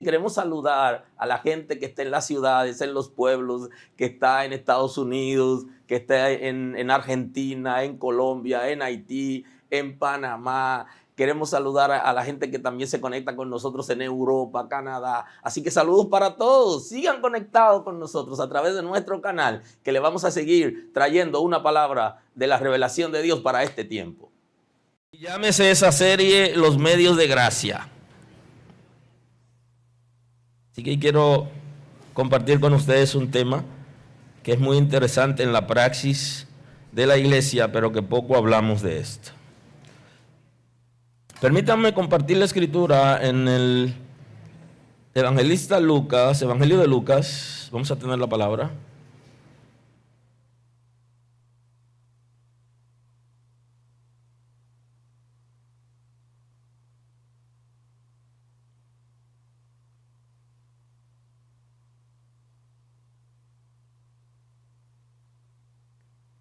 Queremos saludar a la gente que está en las ciudades, en los pueblos, que está en Estados Unidos, que está en Argentina, en Colombia, en Haití, en Panamá. Queremos saludar a la gente que también se conecta con nosotros en Europa, Canadá. Así que saludos para todos. Sigan conectados con nosotros a través de nuestro canal, que le vamos a seguir trayendo una palabra de la revelación de Dios para este tiempo. Llámese esa serie Los Medios de Gracia. Así que quiero compartir con ustedes un tema que es muy interesante en la praxis de la iglesia, pero que poco hablamos de esto. Permítanme compartir la escritura en el evangelista Lucas, Evangelio de Lucas. Vamos a tener la palabra.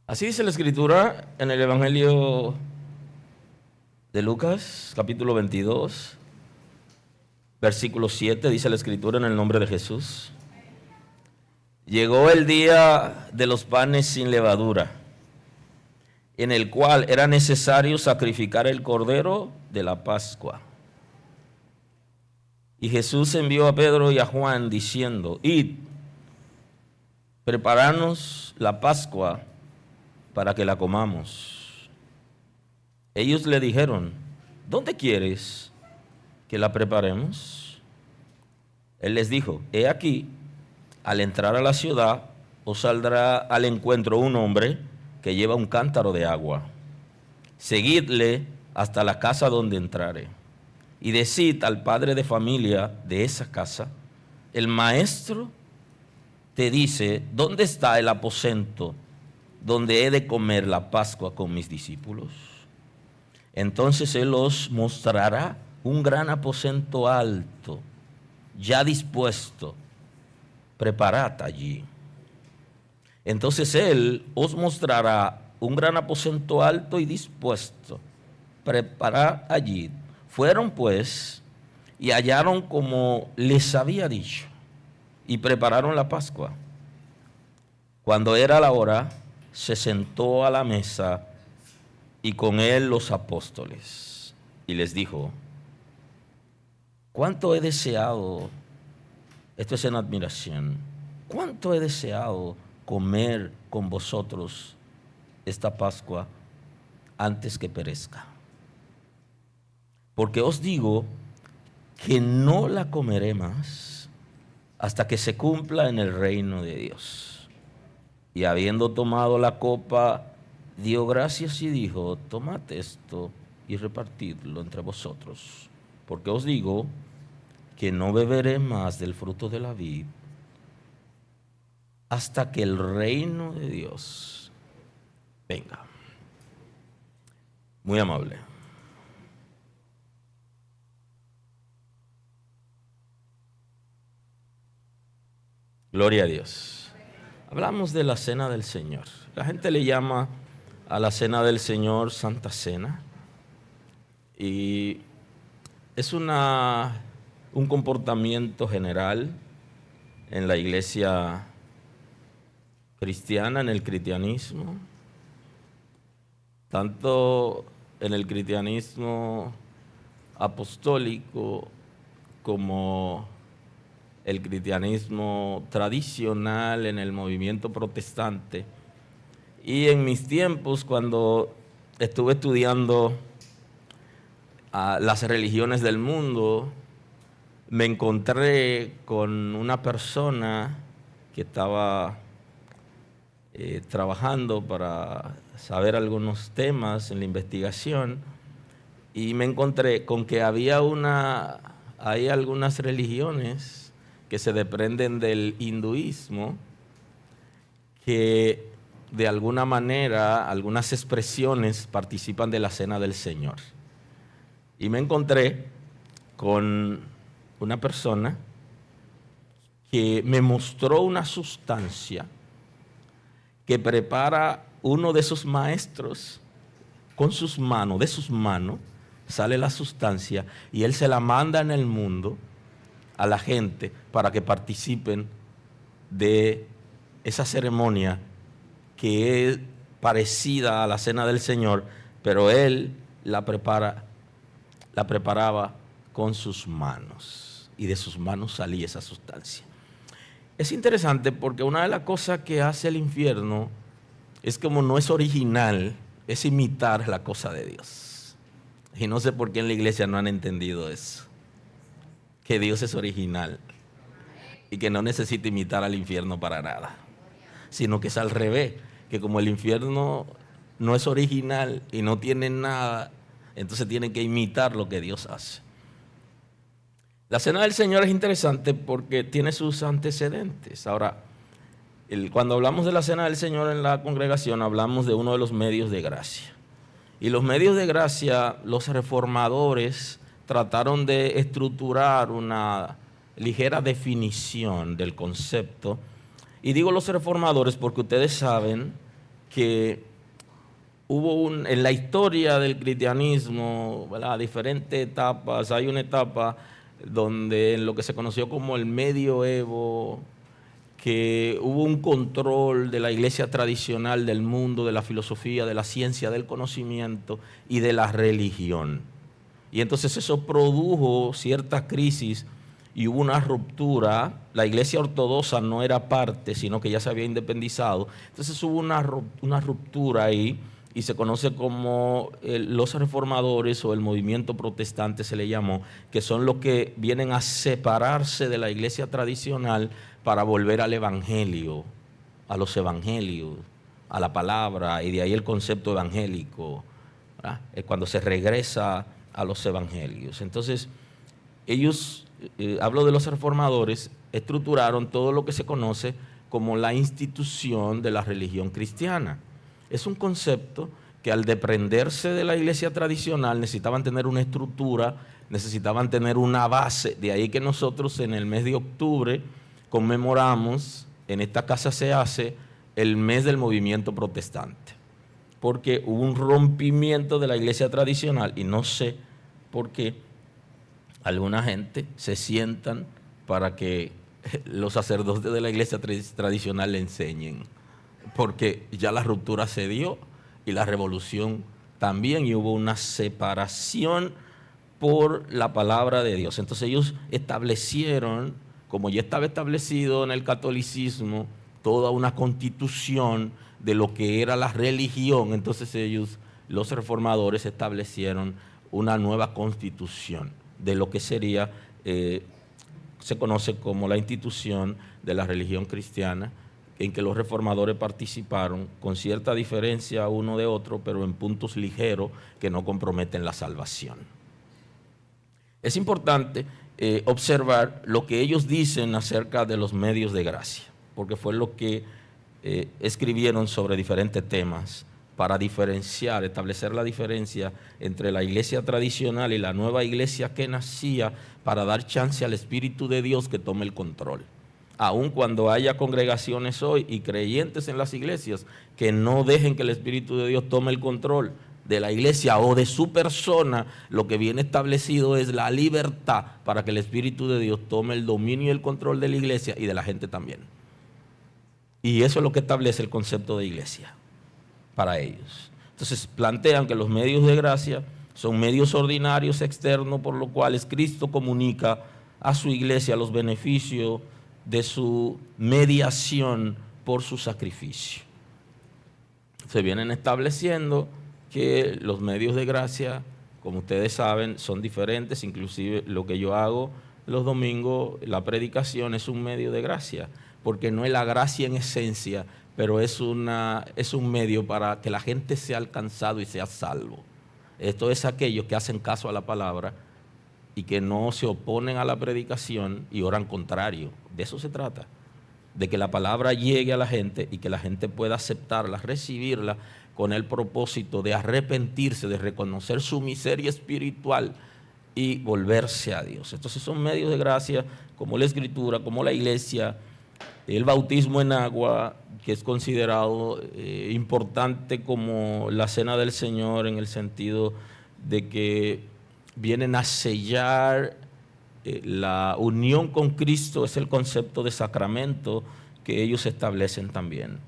Así dice la escritura en el Evangelio de Lucas, capítulo 22, versículo 7, dice la escritura en el nombre de Jesús. Llegó el día de los panes sin levadura, en el cual era necesario sacrificar el cordero de la Pascua. Y Jesús envió a Pedro y a Juan diciendo: Id, prepararnos la Pascua para que la comamos. Ellos le dijeron: ¿dónde quieres que la preparemos? Él les dijo: he aquí, al entrar a la ciudad, os saldrá al encuentro un hombre que lleva un cántaro de agua. Seguidle hasta la casa donde entrare, y decid al padre de familia de esa casa: el maestro te dice, ¿dónde está el aposento donde he de comer la Pascua con mis discípulos? Entonces él os mostrará un gran aposento alto, ya dispuesto. Preparad allí. Entonces él os mostrará un gran aposento alto y dispuesto. Preparad allí. Fueron pues y hallaron como les había dicho, y prepararon la Pascua. Cuando era la hora, se sentó a la mesa y con él los apóstoles, y les dijo: cuánto he deseado, esto es en admiración, cuánto he deseado comer con vosotros esta Pascua antes que perezca. Porque os digo que no la comeré más hasta que se cumpla en el reino de Dios. Y habiendo tomado la copa, dio gracias y dijo: tomad esto y repartidlo entre vosotros, porque os digo que no beberé más del fruto de la vid hasta que el reino de Dios venga. Muy amable. Gloria a Dios. Hablamos de la Cena del Señor. La gente le llama a la Cena del Señor Santa Cena, y es un comportamiento general en la iglesia cristiana, en el cristianismo, tanto en el cristianismo apostólico como el cristianismo tradicional en el movimiento protestante. Y en mis tiempos, cuando estuve estudiando las religiones del mundo, me encontré con una persona que estaba trabajando para saber algunos temas en la investigación, y me encontré con que hay algunas religiones que se desprenden del hinduismo, que de alguna manera, algunas expresiones participan de la Cena del Señor. Y me encontré con una persona que me mostró una sustancia que prepara uno de sus maestros con sus manos, de sus manos sale la sustancia, y él se la manda en el mundo a la gente para que participen de esa ceremonia que es parecida a la cena del Señor, pero Él la preparaba con sus manos, y de sus manos salía esa sustancia. Es interesante porque una de las cosas que hace el infierno es, como no es original, es imitar la cosa de Dios. Y no sé por qué en la iglesia no han entendido eso, que Dios es original y que no necesita imitar al infierno para nada, sino que es al revés, que como el infierno no es original y no tiene nada, entonces tienen que imitar lo que Dios hace. La cena del Señor es interesante porque tiene sus antecedentes. Ahora, cuando hablamos de la cena del Señor en la congregación, hablamos de uno de los medios de gracia. Y los medios de gracia, los reformadores trataron de estructurar una ligera definición del concepto. Y digo los reformadores porque ustedes saben que hubo en la historia del cristianismo, ¿verdad?, diferentes etapas. Hay una etapa donde en lo que se conoció como el medioevo, que hubo un control de la iglesia tradicional del mundo, de la filosofía, de la ciencia, del conocimiento y de la religión. Y entonces eso produjo cierta crisis y hubo una ruptura. La iglesia ortodoxa no era parte, sino que ya se había independizado. Entonces hubo una ruptura ahí, y se conoce como los reformadores, o el movimiento protestante se le llamó, que son los que vienen a separarse de la iglesia tradicional para volver al evangelio, a los evangelios, a la palabra, y de ahí el concepto evangélico, ¿verdad? Es cuando se regresa a los evangelios. Entonces, ellos, hablo de los reformadores, estructuraron todo lo que se conoce como la institución de la religión cristiana. Es un concepto que, al desprenderse de la iglesia tradicional, necesitaban tener una estructura, necesitaban tener una base. De ahí que nosotros en el mes de octubre conmemoramos, en esta casa se hace, el mes del movimiento protestante, porque hubo un rompimiento de la iglesia tradicional, y no sé por qué alguna gente se sientan para que los sacerdotes de la iglesia tradicional le enseñen, porque ya la ruptura se dio y la revolución también, y hubo una separación por la palabra de Dios. Entonces ellos establecieron, como ya estaba establecido en el catolicismo, toda una constitución de lo que era la religión. Entonces ellos, los reformadores, establecieron una nueva constitución de lo que sería, se conoce como la institución de la religión cristiana, en que los reformadores participaron con cierta diferencia uno de otro, pero en puntos ligeros que no comprometen la salvación. Es importante observar lo que ellos dicen acerca de los medios de gracia, porque fue lo que escribieron sobre diferentes temas para diferenciar, establecer la diferencia entre la iglesia tradicional y la nueva iglesia que nacía, para dar chance al Espíritu de Dios que tome el control. Aun cuando haya congregaciones hoy y creyentes en las iglesias que no dejen que el Espíritu de Dios tome el control de la iglesia o de su persona, lo que viene establecido es la libertad para que el Espíritu de Dios tome el dominio y el control de la iglesia y de la gente también. Y eso es lo que establece el concepto de iglesia para ellos. Entonces plantean que los medios de gracia son medios ordinarios externos por los cuales Cristo comunica a su iglesia los beneficios de su mediación por su sacrificio. Se vienen estableciendo que los medios de gracia, como ustedes saben, son diferentes. Inclusive lo que yo hago los domingos, la predicación, es un medio de gracia, porque no es la gracia en esencia, pero es un medio para que la gente sea alcanzado y sea salvo. Esto es aquellos que hacen caso a la palabra y que no se oponen a la predicación y oran contrario. De eso se trata, de que la palabra llegue a la gente y que la gente pueda aceptarla, recibirla, con el propósito de arrepentirse, de reconocer su miseria espiritual y volverse a Dios. Entonces son medios de gracia como la Escritura, como la iglesia, el bautismo en agua, que es considerado importante como la cena del Señor, en el sentido de que vienen a sellar la unión con Cristo es el concepto de sacramento que ellos establecen también.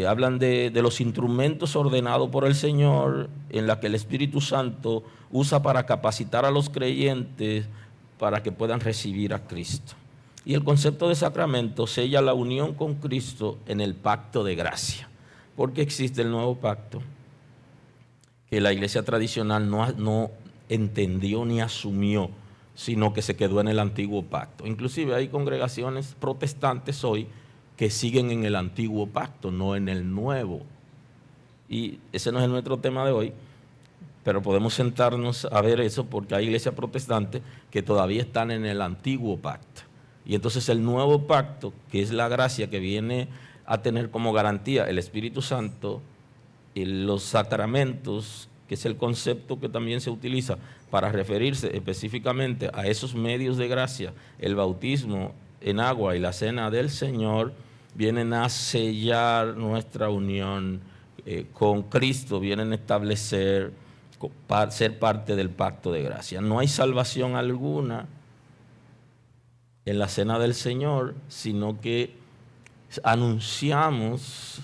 Hablan de los instrumentos ordenados por el Señor, en la que el Espíritu Santo usa para capacitar a los creyentes para que puedan recibir a Cristo. Y el concepto de sacramento sella la unión con Cristo en el pacto de gracia, porque existe el nuevo pacto que la iglesia tradicional no entendió ni asumió, sino que se quedó en el antiguo pacto. Inclusive hay congregaciones protestantes hoy que siguen en el antiguo pacto, no en el nuevo. Y ese no es nuestro tema de hoy, pero podemos sentarnos a ver eso porque hay iglesias protestantes que todavía están en el antiguo pacto. Y entonces el nuevo pacto, que es la gracia que viene a tener como garantía el Espíritu Santo, y los sacramentos, que es el concepto que también se utiliza para referirse específicamente a esos medios de gracia, el bautismo en agua y la cena del Señor, vienen a sellar nuestra unión con Cristo, vienen a establecer, ser parte del pacto de gracia. No hay salvación alguna en la cena del Señor, sino que anunciamos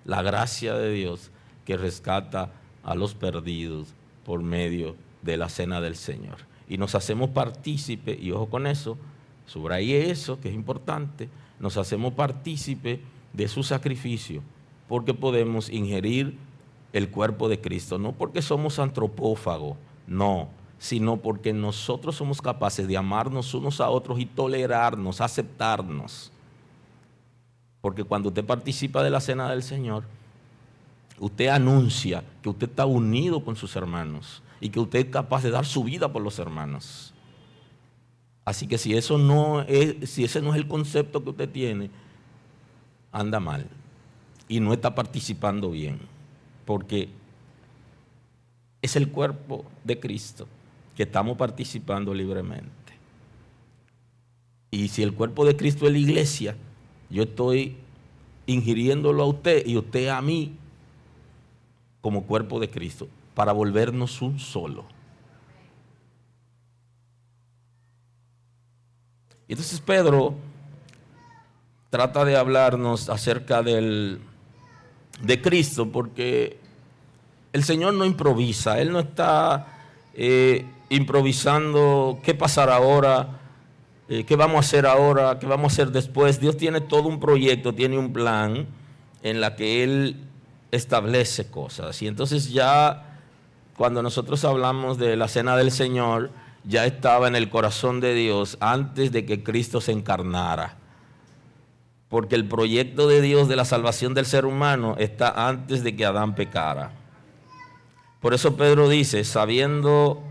la gracia de Dios que rescata a los perdidos por medio de la cena del Señor. Y nos hacemos partícipe, y ojo con eso, subrayé eso que es importante, nos hacemos partícipe de su sacrificio, porque podemos ingerir el cuerpo de Cristo, no porque somos antropófagos, no, sino porque nosotros somos capaces de amarnos unos a otros y tolerarnos, aceptarnos. Porque cuando usted participa de la cena del Señor, usted anuncia que usted está unido con sus hermanos y que usted es capaz de dar su vida por los hermanos. Así que si ese no es el concepto que usted tiene, anda mal y no está participando bien, porque es el cuerpo de Cristo que estamos participando libremente. Y si el cuerpo de Cristo es la iglesia, yo estoy ingiriéndolo a usted y usted a mí como cuerpo de Cristo para volvernos un solo. Y entonces Pedro trata de hablarnos acerca de Cristo, porque el Señor no improvisa, Él no está improvisando qué pasará ahora, qué vamos a hacer ahora, qué vamos a hacer después. Dios tiene todo un proyecto, tiene un plan en la que Él establece cosas. Y entonces ya cuando nosotros hablamos de la cena del Señor, ya estaba en el corazón de Dios antes de que Cristo se encarnara. Porque el proyecto de Dios de la salvación del ser humano está antes de que Adán pecara. Por eso Pedro dice, sabiendo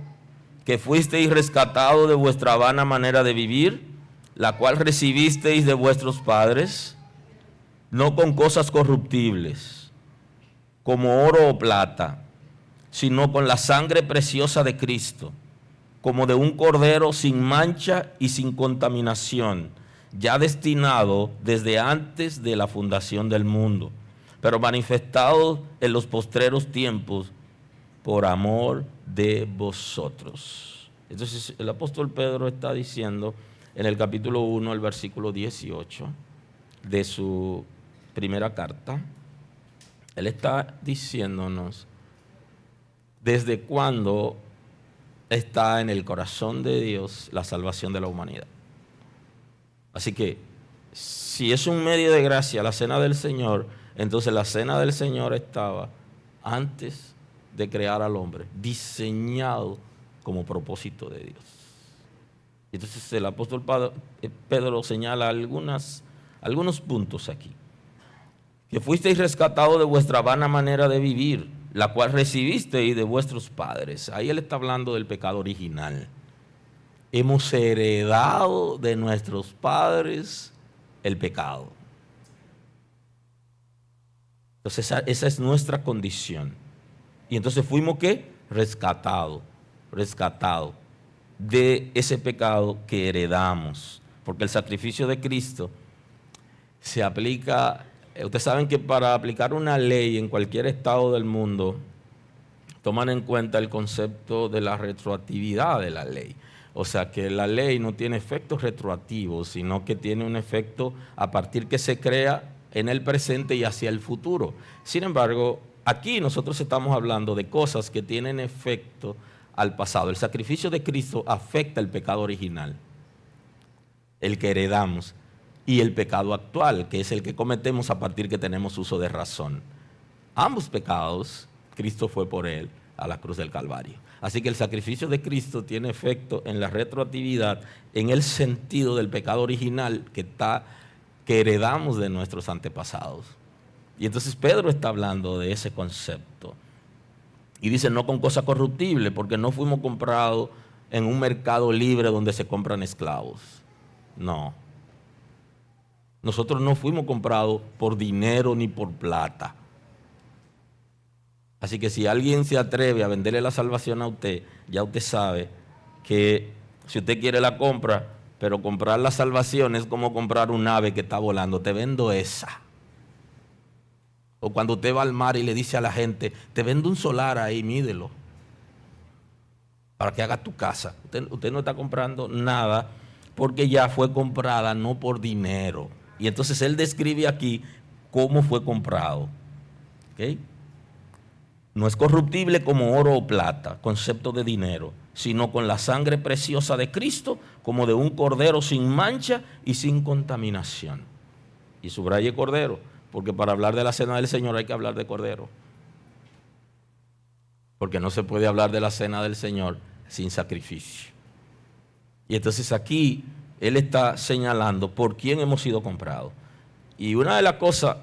que fuisteis rescatados de vuestra vana manera de vivir, la cual recibisteis de vuestros padres, no con cosas corruptibles, como oro o plata, sino con la sangre preciosa de Cristo, como de un cordero sin mancha y sin contaminación, ya destinado desde antes de la fundación del mundo, pero manifestado en los postreros tiempos por amor de vosotros. Entonces el apóstol Pedro está diciendo en el capítulo 1, el versículo 18 de su primera carta, él está diciéndonos desde cuándo está en el corazón de Dios la salvación de la humanidad. Así que si es un medio de gracia la cena del Señor, entonces la cena del Señor estaba antes de crear al hombre, diseñado como propósito de Dios. Entonces el apóstol Pedro señala algunos puntos aquí. Que fuisteis rescatados de vuestra vana manera de vivir, la cual recibisteis de vuestros padres. Ahí él está hablando del pecado original. Hemos heredado de nuestros padres el pecado. Entonces esa es nuestra condición. Y entonces fuimos ¿qué? Rescatados de ese pecado que heredamos. Porque el sacrificio de Cristo se aplica. Ustedes saben que para aplicar una ley en cualquier estado del mundo, toman en cuenta el concepto de la retroactividad de la ley. O sea, que la ley no tiene efectos retroactivos, sino que tiene un efecto a partir que se crea en el presente y hacia el futuro. Sin embargo, aquí nosotros estamos hablando de cosas que tienen efecto al pasado. El sacrificio de Cristo afecta el pecado original, el que heredamos, y el pecado actual, que es el que cometemos a partir que tenemos uso de razón. Ambos pecados, Cristo fue por él a la cruz del Calvario. Así que el sacrificio de Cristo tiene efecto en la retroactividad, en el sentido del pecado original que heredamos de nuestros antepasados. Y entonces Pedro está hablando de ese concepto. Y dice, no con cosa corruptible, porque no fuimos comprados en un mercado libre donde se compran esclavos. No. Nosotros no fuimos comprados por dinero ni por plata. Así que si alguien se atreve a venderle la salvación a usted, ya usted sabe que si usted quiere la compra, pero comprar la salvación es como comprar un ave que está volando. Te vendo esa. O cuando usted va al mar y le dice a la gente, te vendo un solar ahí, mídelo, para que haga tu casa. Usted no está comprando nada porque ya fue comprada, no por dinero. Y entonces él describe aquí cómo fue comprado. ¿Okay? No es corruptible como oro o plata, concepto de dinero, sino con la sangre preciosa de Cristo, como de un cordero sin mancha y sin contaminación. Y subraye cordero, porque para hablar de la cena del Señor hay que hablar de cordero. Porque no se puede hablar de la cena del Señor sin sacrificio. Y entonces aquí él está señalando por quién hemos sido comprados. Y una de las cosas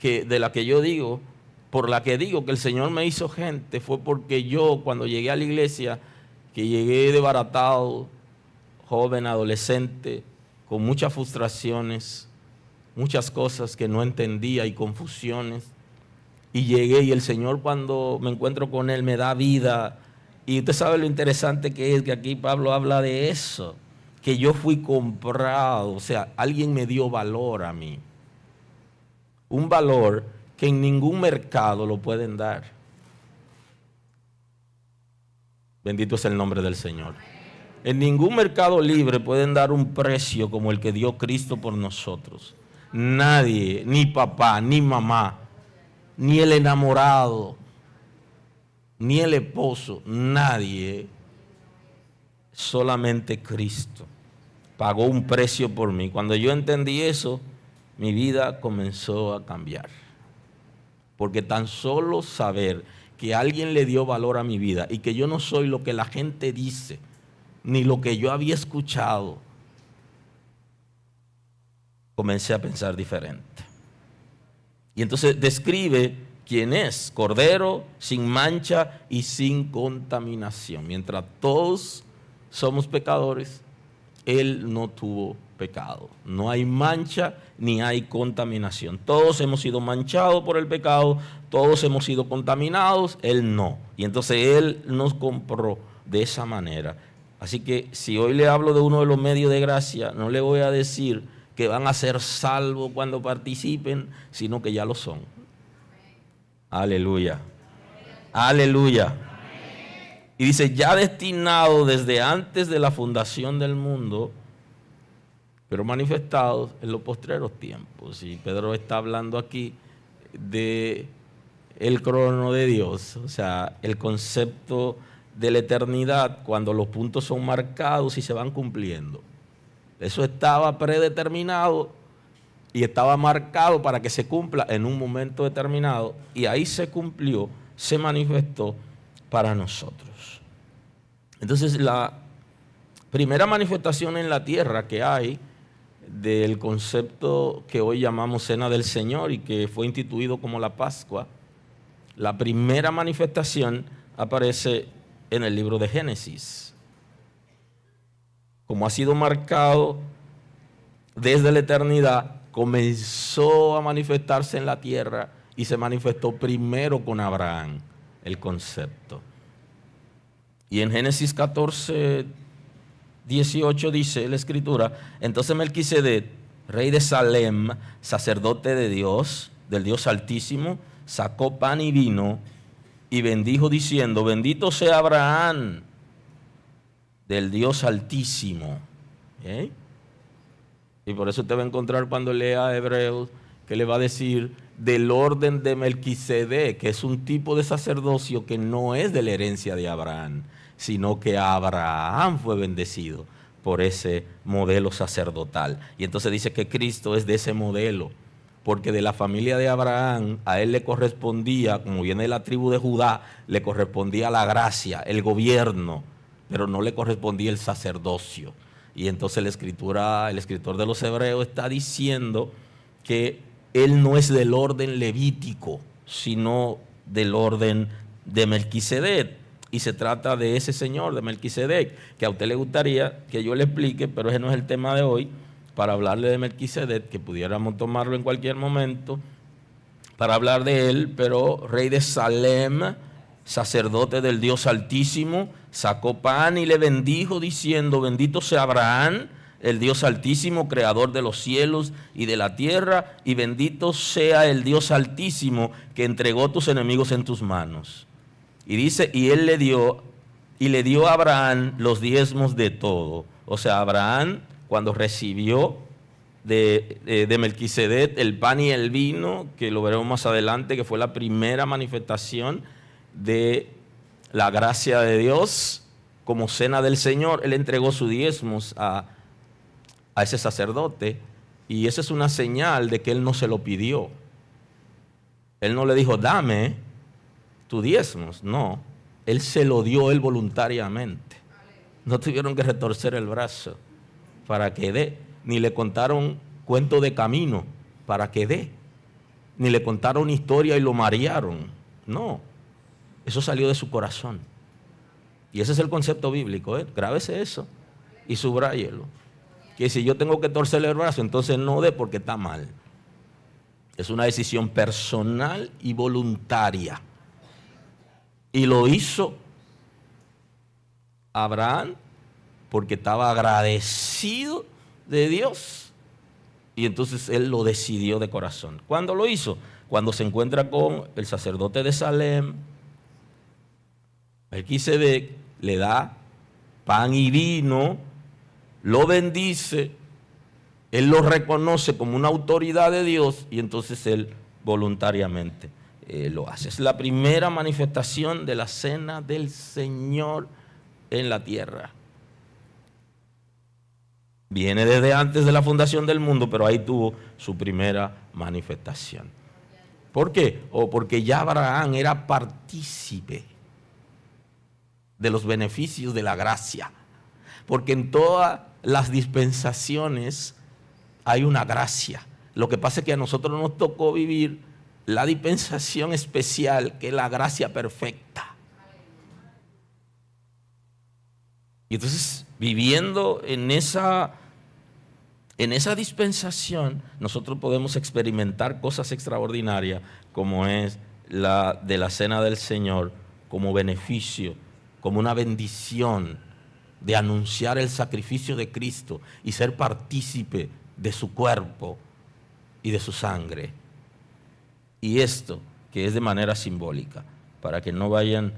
de la que yo digo, por la que digo que el Señor me hizo gente, fue porque yo cuando llegué a la iglesia, que llegué desbaratado, joven, adolescente, con muchas frustraciones, muchas cosas que no entendía y confusiones, y llegué y el Señor cuando me encuentro con Él me da vida. Y usted sabe lo interesante que es que aquí Pablo habla de eso, que yo fui comprado, o sea, alguien me dio valor a mí, un valor que en ningún mercado lo pueden dar. Bendito es el nombre del Señor. En ningún mercado libre pueden dar un precio como el que dio Cristo por nosotros. Nadie, ni papá, ni mamá, ni el enamorado, ni el esposo, nadie, solamente Cristo pagó un precio por mí. Cuando yo entendí eso, mi vida comenzó a cambiar. Porque tan solo saber que alguien le dio valor a mi vida y que yo no soy lo que la gente dice, ni lo que yo había escuchado, comencé a pensar diferente. Y entonces describe quién es, cordero sin mancha y sin contaminación. Mientras todos somos pecadores, Él no tuvo pecado. No hay mancha ni hay contaminación. Todos hemos sido manchados por el pecado, todos hemos sido contaminados, Él no. Y entonces Él nos compró de esa manera. Así que si hoy le hablo de uno de los medios de gracia, no le voy a decir que van a ser salvos cuando participen, sino que ya lo son. Aleluya. Aleluya. Y dice, ya destinado desde antes de la fundación del mundo, pero manifestados en los postreros tiempos. Y Pedro está hablando aquí de el crono de Dios, o sea, el concepto de la eternidad cuando los puntos son marcados y se van cumpliendo. Eso estaba predeterminado y estaba marcado para que se cumpla en un momento determinado, y ahí se cumplió, se manifestó para nosotros. Entonces la primera manifestación en la tierra que hay del concepto que hoy llamamos Cena del Señor y que fue instituido como la Pascua, la primera manifestación aparece en el libro de Génesis. Como ha sido marcado desde la eternidad, comenzó a manifestarse en la tierra y se manifestó primero con Abraham el concepto. Y en Génesis 14, 18 dice la Escritura, entonces Melquisedec, rey de Salem, sacerdote de Dios, del Dios Altísimo, sacó pan y vino y bendijo diciendo, bendito sea Abraham del Dios Altísimo. ¿Eh? Y por eso usted va a encontrar cuando lea Hebreos que le va a decir del orden de Melquisedec, que es un tipo de sacerdocio que no es de la herencia de Abraham, sino que Abraham fue bendecido por ese modelo sacerdotal. Y entonces dice que Cristo es de ese modelo, porque de la familia de Abraham a él le correspondía, como viene de la tribu de Judá, le correspondía la gracia, el gobierno, pero no le correspondía el sacerdocio. Y entonces el escritor de los Hebreos está diciendo que él no es del orden levítico, sino del orden de Melquisedec. Y se trata de ese señor, de Melquisedec, que a usted le gustaría que yo le explique, pero ese no es el tema de hoy, para hablarle de Melquisedec, que pudiéramos tomarlo en cualquier momento, para hablar de él, pero rey de Salem, sacerdote del Dios Altísimo, sacó pan y le bendijo diciendo, bendito sea Abraham, el Dios Altísimo, creador de los cielos y de la tierra, y bendito sea el Dios Altísimo que entregó tus enemigos en tus manos. Y dice, y él le dio a Abraham los diezmos de todo. O sea, Abraham, cuando recibió de Melquisedec el pan y el vino, que lo veremos más adelante, que fue la primera manifestación de la gracia de Dios como cena del Señor, él entregó sus diezmos a ese sacerdote, y esa es una señal de que él no se lo pidió. Él no le dijo, dame tus diezmos, no, él se lo dio él voluntariamente. No tuvieron que retorcer el brazo para que dé, ni le contaron cuento de camino para que dé, ni le contaron historia y lo marearon, no, eso salió de su corazón. Y ese es el concepto bíblico, grábese eso y subráyelo. Que si yo tengo que torcerle el brazo, entonces no dé porque está mal. Es una decisión personal y voluntaria. Y lo hizo Abraham porque estaba agradecido de Dios. Y entonces él lo decidió de corazón. ¿Cuándo lo hizo? Cuando se encuentra con el sacerdote de Salem, Melquisedec, le da pan y vino, lo bendice, él lo reconoce como una autoridad de Dios y entonces él voluntariamente lo hace. Es la primera manifestación de la cena del Señor en la tierra. Viene desde antes de la fundación del mundo, pero ahí tuvo su primera manifestación. ¿Por qué? Porque ya Abraham era partícipe de los beneficios de la gracia. Porque en todas las dispensaciones hay una gracia. Lo que pasa es que a nosotros nos tocó vivir la dispensación especial, que es la gracia perfecta. Y entonces, viviendo en esa dispensación, nosotros podemos experimentar cosas extraordinarias, como es la de la cena del Señor, como beneficio, como una bendición de anunciar el sacrificio de Cristo y ser partícipe de su cuerpo y de su sangre. Y esto, que es de manera simbólica, para que no vayan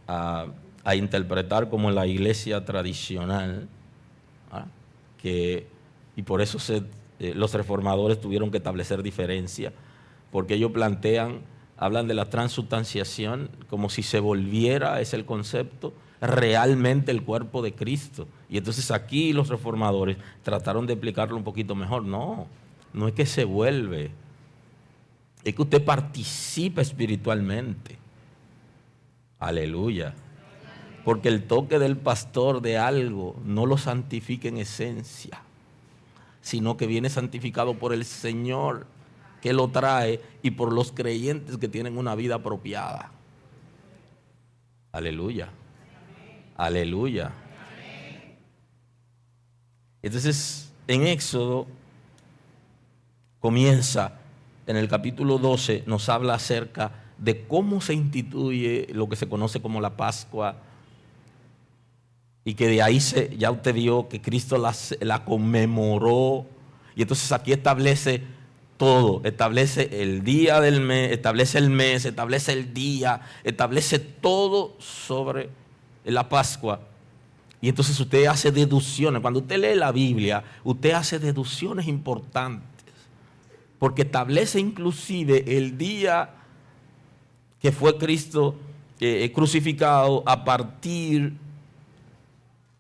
a interpretar como la iglesia tradicional, y por eso los reformadores tuvieron que establecer diferencia, porque ellos hablan de la transubstanciación como si se volviera, es el concepto, realmente el cuerpo de Cristo. Y entonces aquí los reformadores trataron de explicarlo un poquito mejor. No es que se vuelve, es que usted participa espiritualmente. Aleluya. Porque el toque del pastor de algo no lo santifica en esencia, sino que viene santificado por el Señor que lo trae y por los creyentes que tienen una vida apropiada. Aleluya. Aleluya. Entonces, en Éxodo comienza, en el capítulo 12, nos habla acerca de cómo se instituye lo que se conoce como la Pascua, y que de ahí ya usted vio que Cristo la conmemoró, y entonces aquí establece todo. Establece el día del mes, establece el día, establece todo sobre la Pascua. Y entonces usted hace deducciones. Cuando usted lee la Biblia, usted hace deducciones importantes. Porque establece inclusive el día que fue Cristo crucificado a partir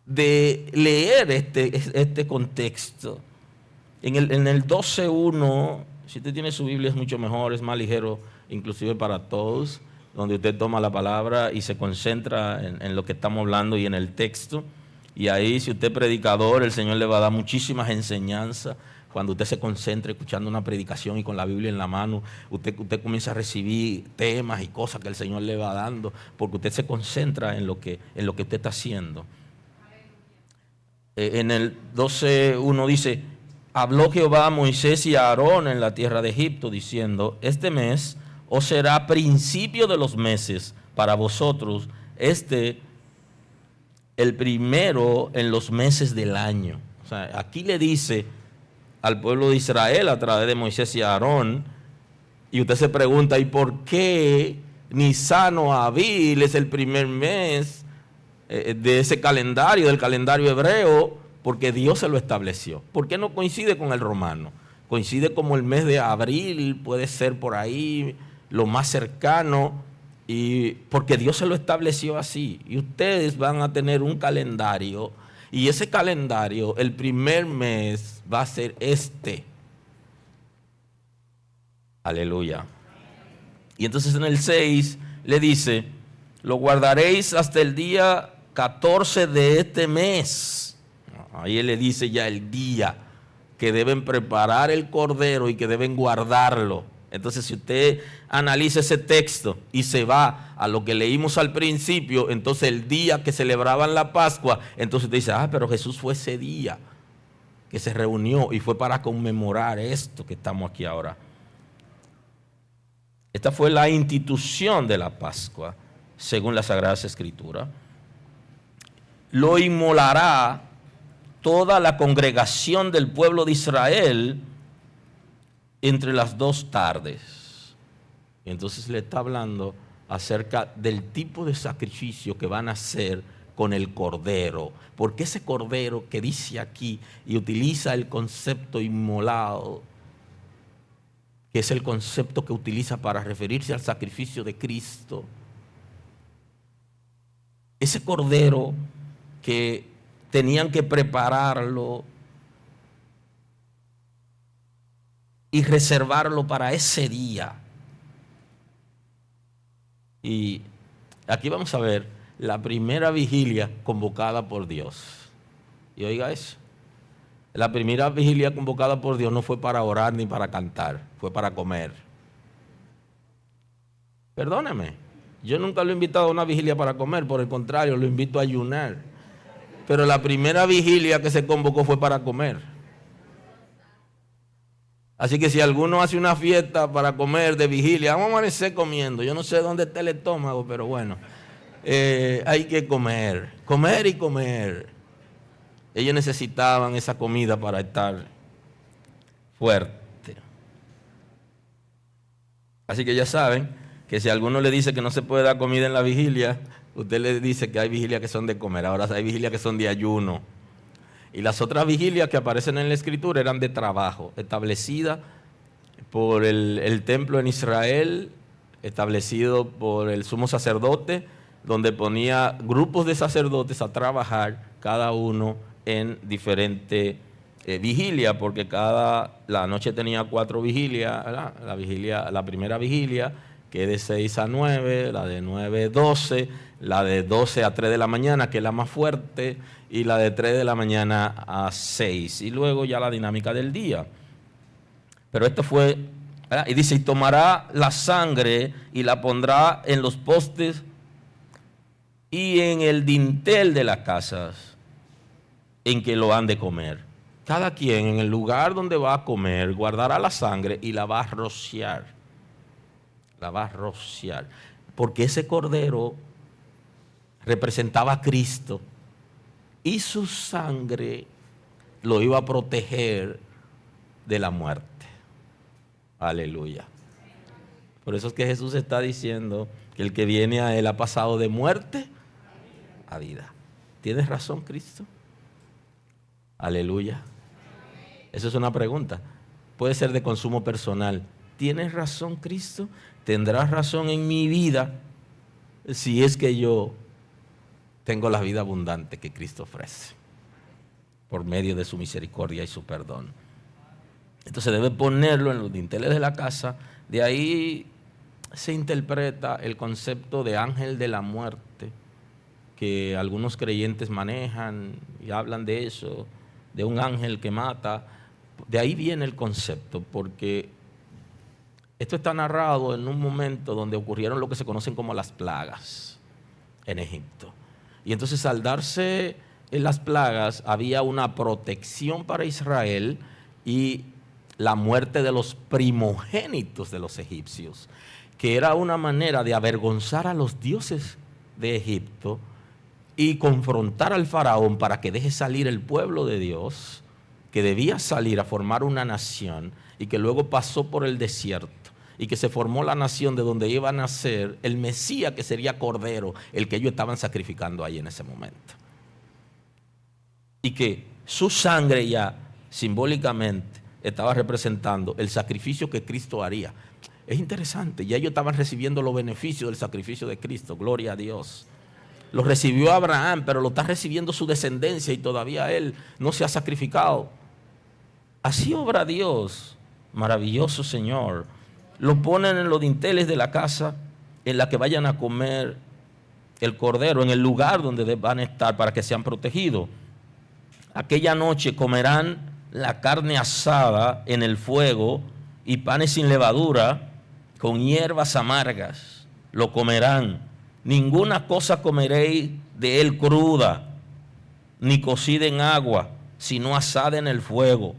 de leer este contexto. En el 12.1, si usted tiene su Biblia es mucho mejor, es más ligero, inclusive para todos, donde usted toma la palabra y se concentra en lo que estamos hablando y en el texto. Y ahí, si usted es predicador, el Señor le va a dar muchísimas enseñanzas. Cuando usted se concentre escuchando una predicación y con la Biblia en la mano, usted comienza a recibir temas y cosas que el Señor le va dando, porque usted se concentra en lo que usted está haciendo. En el 12.1 dice: habló Jehová a Moisés y a Aarón en la tierra de Egipto, diciendo: este mes os será principio de los meses para vosotros, el primero en los meses del año. O sea, aquí le dice al pueblo de Israel a través de Moisés y Aarón, y usted se pregunta: ¿y por qué Nisan o Abil es el primer mes de ese calendario, del calendario hebreo? Porque Dios se lo estableció. ¿Por qué no coincide con el romano? Coincide como el mes de abril, puede ser por ahí lo más cercano, y porque Dios se lo estableció así. Y ustedes van a tener un calendario, y ese calendario, el primer mes va a ser este. Aleluya. Y entonces en el 6 le dice: lo guardaréis hasta el día 14 de este mes. Ahí él le dice ya el día que deben preparar el cordero y que deben guardarlo. Entonces, si usted analiza ese texto y se va a lo que leímos al principio, entonces el día que celebraban la Pascua, entonces usted dice: pero Jesús fue ese día que se reunió y fue para conmemorar esto que estamos aquí ahora. Esta fue la institución de la Pascua, según las Sagradas Escrituras. Lo inmolará toda la congregación del pueblo de Israel entre las 2 tardes. Y entonces le está hablando acerca del tipo de sacrificio que van a hacer con el cordero. Porque ese cordero que dice aquí y utiliza el concepto inmolado, que es el concepto que utiliza para referirse al sacrificio de Cristo, ese cordero que tenían que prepararlo y reservarlo para ese día. Y aquí vamos a ver la primera vigilia convocada por Dios. Y oiga eso, la primera vigilia convocada por Dios no fue para orar ni para cantar, fue para comer. Perdóneme, yo nunca lo he invitado a una vigilia para comer, por el contrario, lo invito a ayunar. Pero la primera vigilia que se convocó fue para comer. Así que si alguno hace una fiesta para comer de vigilia, vamos a amanecer comiendo. Yo no sé dónde está el estómago, pero bueno, hay que comer, comer y comer. Ellos necesitaban esa comida para estar fuerte. Así que ya saben que si alguno le dice que no se puede dar comida en la vigilia, usted le dice que hay vigilias que son de comer. Ahora hay vigilias que son de ayuno. Y las otras vigilias que aparecen en la Escritura eran de trabajo, establecidas por el templo en Israel, establecido por el sumo sacerdote, donde ponía grupos de sacerdotes a trabajar, cada uno en diferente vigilia, porque la noche tenía 4 vigilias, ¿verdad? La primera vigilia, que es de 6 a 9, la de 9 a 12, la de 12 a 3 de la mañana, que es la más fuerte, y la de 3 de la mañana a 6, y luego ya la dinámica del día. Pero esto fue, ¿verdad? Y dice: y tomará la sangre y la pondrá en los postes y en el dintel de las casas en que lo han de comer. Cada quien en el lugar donde va a comer guardará la sangre y la va a rociar. La va a rociar. Porque ese cordero representaba a Cristo y su sangre lo iba a proteger de la muerte. Aleluya. Por eso es que Jesús está diciendo que el que viene a Él ha pasado de muerte a vida. ¿Tienes razón, Cristo? Aleluya. Eso es una pregunta. Puede ser de consumo personal. ¿Tienes razón, Cristo? ¿Tendrás razón en mi vida si es que yo tengo la vida abundante que Cristo ofrece por medio de su misericordia y su perdón? Entonces debe ponerlo en los dinteles de la casa. De ahí se interpreta el concepto de ángel de la muerte, que algunos creyentes manejan y hablan de eso, de un ángel que mata. De ahí viene el concepto, porque esto está narrado en un momento donde ocurrieron lo que se conocen como las plagas en Egipto. Y entonces, al darse en las plagas, había una protección para Israel y la muerte de los primogénitos de los egipcios, que era una manera de avergonzar a los dioses de Egipto y confrontar al faraón para que deje salir el pueblo de Dios, que debía salir a formar una nación y que luego pasó por el desierto y que se formó la nación de donde iba a nacer el Mesías, que sería Cordero, el que ellos estaban sacrificando ahí en ese momento. Y que su sangre ya simbólicamente estaba representando el sacrificio que Cristo haría. Es interesante, ya ellos estaban recibiendo los beneficios del sacrificio de Cristo, gloria a Dios. Lo recibió Abraham, pero lo está recibiendo su descendencia y todavía él no se ha sacrificado. Así obra Dios, maravilloso Señor. Lo ponen en los dinteles de la casa en la que vayan a comer el cordero, en el lugar donde van a estar para que sean protegidos. Aquella noche comerán la carne asada en el fuego y panes sin levadura con hierbas amargas. Lo comerán. Ninguna cosa comeréis de él cruda, ni cocida en agua, sino asada en el fuego.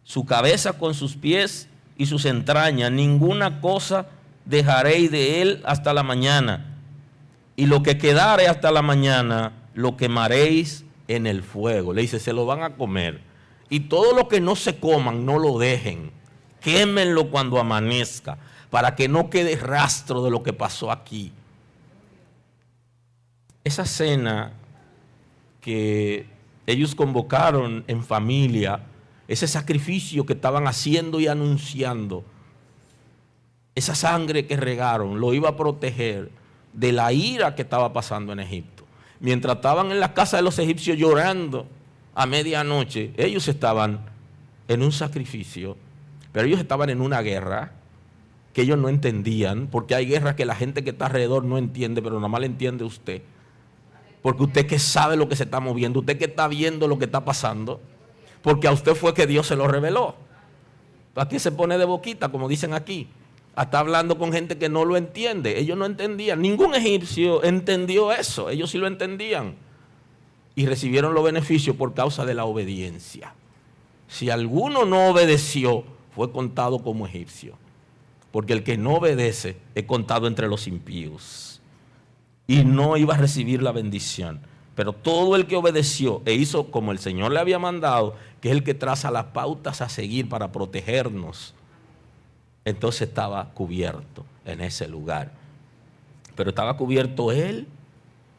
Su cabeza con sus pies y sus entrañas, ninguna cosa dejaréis de él hasta la mañana. Y lo que quedare hasta la mañana, lo quemaréis en el fuego. Le dice, se lo van a comer. Y todo lo que no se coman, no lo dejen. Quémenlo cuando amanezca, para que no quede rastro de lo que pasó aquí. Esa cena que ellos convocaron en familia, ese sacrificio que estaban haciendo y anunciando, esa sangre que regaron, lo iba a proteger de la ira que estaba pasando en Egipto. Mientras estaban en la casa de los egipcios llorando a medianoche, ellos estaban en un sacrificio, pero ellos estaban en una guerra que ellos no entendían, porque hay guerras que la gente que está alrededor no entiende, pero nada más le entiende usted. Porque usted que sabe lo que se está moviendo, usted que está viendo lo que está pasando, porque a usted fue que Dios se lo reveló. Aquí se pone de boquita, como dicen aquí. Está hablando con gente que no lo entiende. Ellos no entendían. Ningún egipcio entendió eso. Ellos sí lo entendían. Y recibieron los beneficios por causa de la obediencia. Si alguno no obedeció, fue contado como egipcio. Porque el que no obedece es contado entre los impíos. Y no iba a recibir la bendición. Pero todo el que obedeció e hizo como el Señor le había mandado, que es el que traza las pautas a seguir para protegernos, entonces estaba cubierto en ese lugar. Pero estaba cubierto él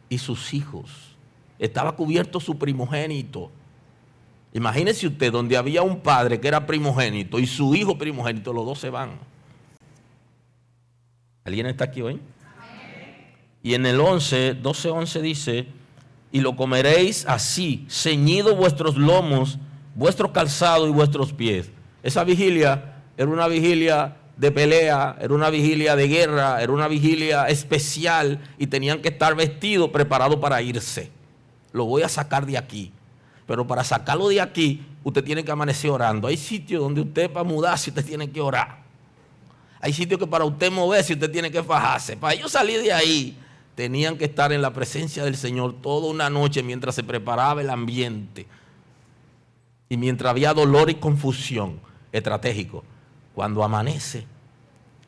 y sus hijos. Estaba cubierto su primogénito. Imagínese usted, donde había un padre que era primogénito y su hijo primogénito, los dos se van. ¿Alguien está aquí hoy? Y en el 12:11 dice, y lo comeréis así, ceñidos vuestros lomos, vuestro calzado y vuestros pies. Esa vigilia era una vigilia de pelea, era una vigilia de guerra, era una vigilia especial y tenían que estar vestidos, preparados para irse. Lo voy a sacar de aquí. Pero para sacarlo de aquí, usted tiene que amanecer orando. Hay sitios donde usted para mudarse, usted tiene que orar. Hay sitios que para usted moverse, usted tiene que fajarse. Para ellos salir de ahí, tenían que estar en la presencia del Señor toda una noche mientras se preparaba el ambiente. Y mientras había dolor y confusión estratégico. Cuando amanece,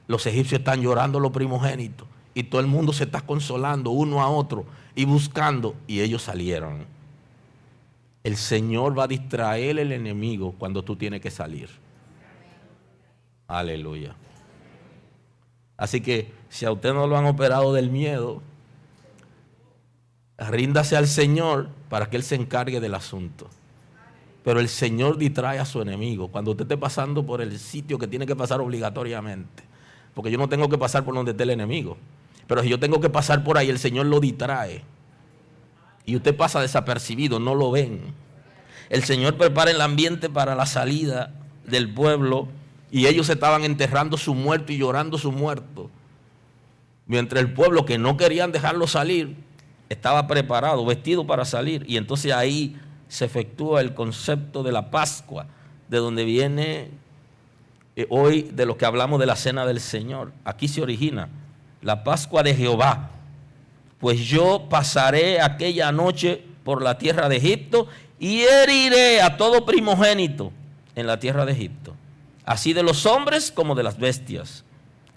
los egipcios están llorando los primogénitos y todo el mundo se está consolando uno a otro y buscando, y ellos salieron. El Señor va a distraer el enemigo cuando tú tienes que salir. Aleluya. Así que si a usted no lo han operado del miedo, ríndase al Señor para que Él se encargue del asunto. Pero el Señor distrae a su enemigo cuando usted esté pasando por el sitio que tiene que pasar obligatoriamente. Porque yo no tengo que pasar por donde esté el enemigo. Pero si yo tengo que pasar por ahí, el Señor lo distrae. Y usted pasa desapercibido, no lo ven. El Señor prepara el ambiente para la salida del pueblo y ellos estaban enterrando su muerto y llorando su muerto. Mientras el pueblo que no querían dejarlo salir, estaba preparado, vestido para salir. Y entonces ahí se efectúa el concepto de la Pascua, de donde viene hoy de lo que hablamos de la cena del Señor. Aquí se origina la Pascua de Jehová. Pues yo pasaré aquella noche por la tierra de Egipto y heriré a todo primogénito en la tierra de Egipto, así de los hombres como de las bestias.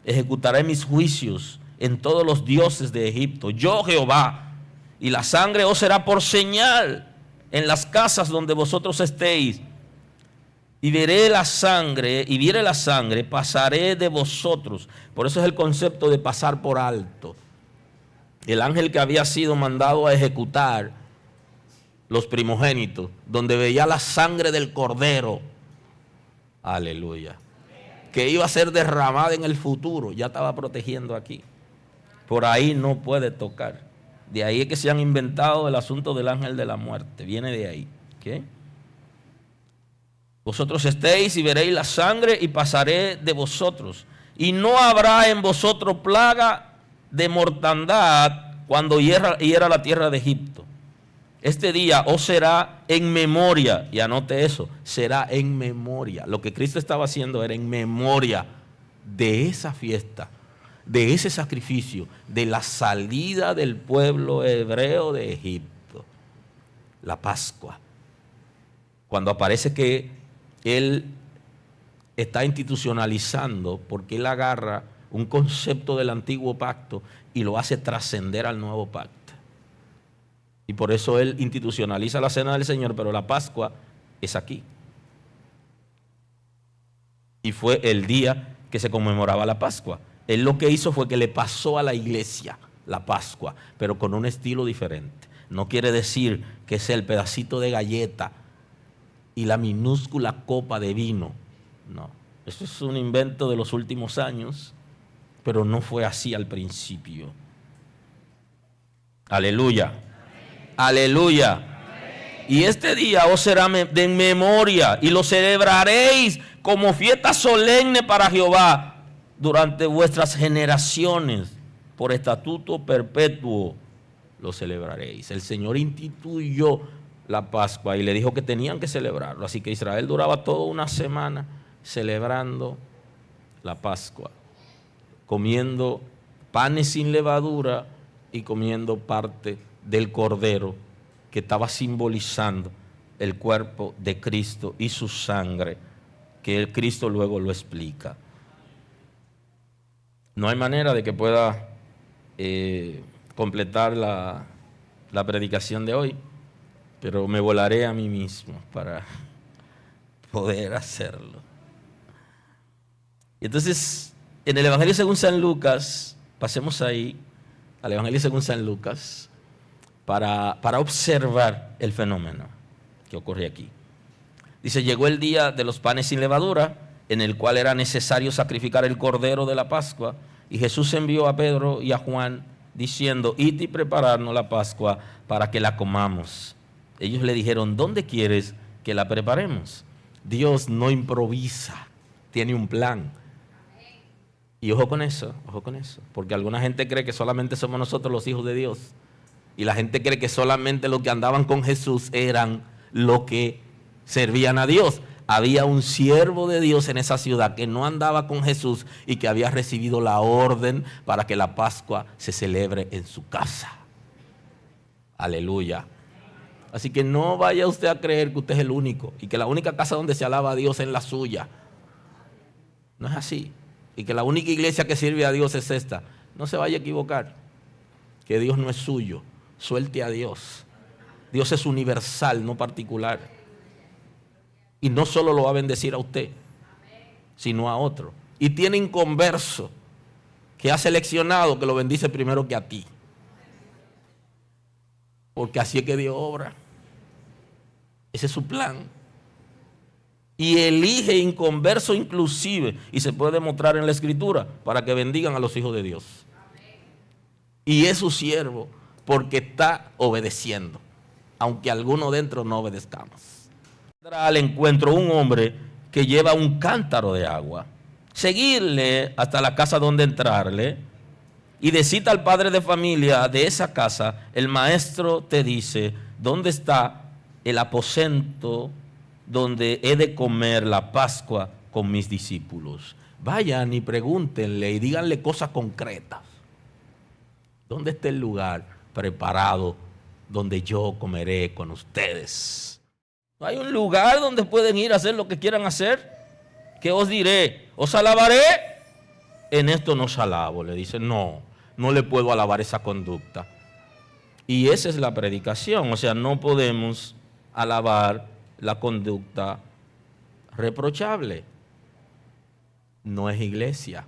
Ejecutaré mis juicios en todos los dioses de Egipto, yo Jehová, y la sangre os será por señal en las casas donde vosotros estéis. Y veré la sangre, y viere la sangre, pasaré de vosotros. Por eso es el concepto de pasar por alto. El ángel que había sido mandado a ejecutar los primogénitos, donde veía la sangre del cordero, aleluya, que iba a ser derramada en el futuro, ya estaba protegiendo aquí. Por ahí no puede tocar. De ahí es que se han inventado el asunto del ángel de la muerte, viene de ahí. ¿Qué? Vosotros estéis y veréis la sangre y pasaré de vosotros. Y no habrá en vosotros plaga de mortandad cuando hiera la tierra de Egipto. Este día os será en memoria, y anote eso, será en memoria. Lo que Cristo estaba haciendo era en memoria de esa fiesta, de ese sacrificio, de la salida del pueblo hebreo de Egipto, la Pascua. Cuando aparece que Él está institucionalizando, porque Él agarra un concepto del antiguo pacto y lo hace trascender al nuevo pacto. Y por eso Él institucionaliza la cena del Señor, pero la Pascua es aquí. Y fue el día que se conmemoraba la Pascua. Él lo que hizo fue que le pasó a la iglesia la Pascua, pero con un estilo diferente. No quiere decir que sea el pedacito de galleta y la minúscula copa de vino. No, eso es un invento de los últimos años, pero no fue así al principio. Aleluya. Aleluya. Y este día os será de memoria y lo celebraréis como fiesta solemne para Jehová durante vuestras generaciones. Por estatuto perpetuo lo celebraréis. El Señor instituyó la Pascua y le dijo que tenían que celebrarlo. Así que Israel duraba toda una semana celebrando la Pascua, comiendo panes sin levadura y comiendo parte del cordero que estaba simbolizando el cuerpo de Cristo y su sangre, que el Cristo luego lo explica. No hay manera de que pueda completar la predicación de hoy, pero me volaré a mí mismo para poder hacerlo. Y entonces, en el Evangelio según San Lucas, pasemos ahí al Evangelio según San Lucas, para observar el fenómeno que ocurre aquí. Dice, llegó el día de los panes sin levadura, en el cual era necesario sacrificar el cordero de la Pascua, y Jesús envió a Pedro y a Juan, diciendo, id y prepararnos la Pascua para que la comamos. Ellos le dijeron, ¿dónde quieres que la preparemos? Dios no improvisa, tiene un plan. Y ojo con eso, porque alguna gente cree que solamente somos nosotros los hijos de Dios. Y la gente cree que solamente los que andaban con Jesús eran los que servían a Dios. Había un siervo de Dios en esa ciudad que no andaba con Jesús y que había recibido la orden para que la Pascua se celebre en su casa. Aleluya. Así que no vaya usted a creer que usted es el único y que la única casa donde se alaba a Dios es la suya. No es así. Y que la única iglesia que sirve a Dios es esta. No se vaya a equivocar. Que Dios no es suyo. Suelte a Dios. Dios es universal, no particular. Y no solo lo va a bendecir a usted, sino a otro. y tiene inconverso que ha seleccionado que lo bendice primero que a ti. Porque así es que Dios obra. Ese es su plan. Y elige inconverso inclusive, y se puede demostrar en la Escritura, para que bendigan a los hijos de Dios. Y es su siervo porque está obedeciendo, aunque alguno dentro no obedezcamos. Al encuentro un hombre que lleva un cántaro de agua, seguirle hasta la casa donde entrarle, y de cita al padre de familia de esa casa, el maestro te dice, ¿dónde está el aposento donde he de comer la Pascua con mis discípulos? Vayan y pregúntenle y díganle cosas concretas. ¿Dónde está el lugar preparado donde yo comeré con ustedes? ¿No hay un lugar donde pueden ir a hacer lo que quieran hacer? ¿Qué os diré? ¿Os alabaré? En esto no os alabo. Le dice, no le puedo alabar esa conducta. Y esa es la predicación. O sea, no podemos alabar la conducta reprochable. No es iglesia.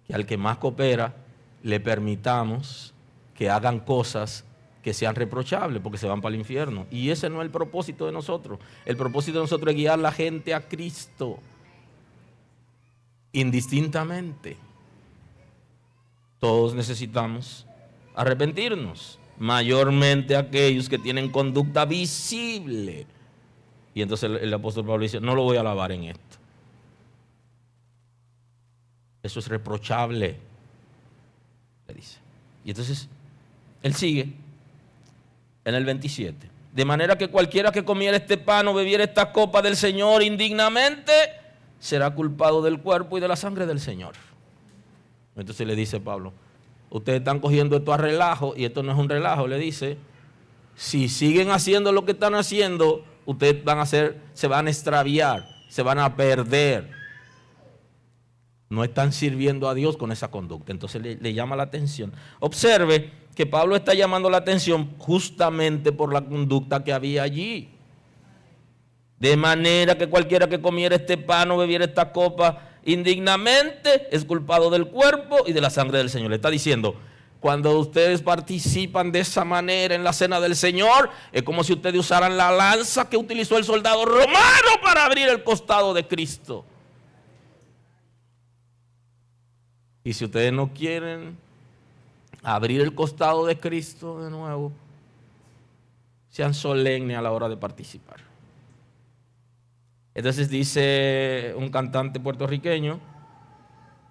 Que al que más coopera le permitamos que hagan cosas que sean reprochables porque se van para el infierno. Y ese no es el propósito de nosotros. El propósito de nosotros es guiar a la gente a Cristo indistintamente. Todos necesitamos arrepentirnos, mayormente aquellos que tienen conducta visible. Y entonces el apóstol Pablo dice, no lo voy a alabar en esto. Eso es reprochable, le dice. Y entonces él sigue en el 27. De manera que cualquiera que comiera este pan o bebiera esta copa del Señor indignamente, será culpado del cuerpo y de la sangre del Señor. Entonces le dice Pablo, ustedes están cogiendo esto a relajo, y esto no es un relajo, le dice, si siguen haciendo lo que están haciendo, ustedes se van a extraviar, se van a perder. No están sirviendo a Dios con esa conducta. Entonces le llama la atención. Observe que Pablo está llamando la atención justamente por la conducta que había allí. De manera que cualquiera que comiera este pan o bebiera esta copa indignamente es culpado del cuerpo y de la sangre del Señor. Le está diciendo, cuando ustedes participan de esa manera en la cena del Señor, es como si ustedes usaran la lanza que utilizó el soldado romano para abrir el costado de Cristo. Y si ustedes no quieren abrir el costado de Cristo de nuevo, sean solemnes a la hora de participar. Entonces dice un cantante puertorriqueño,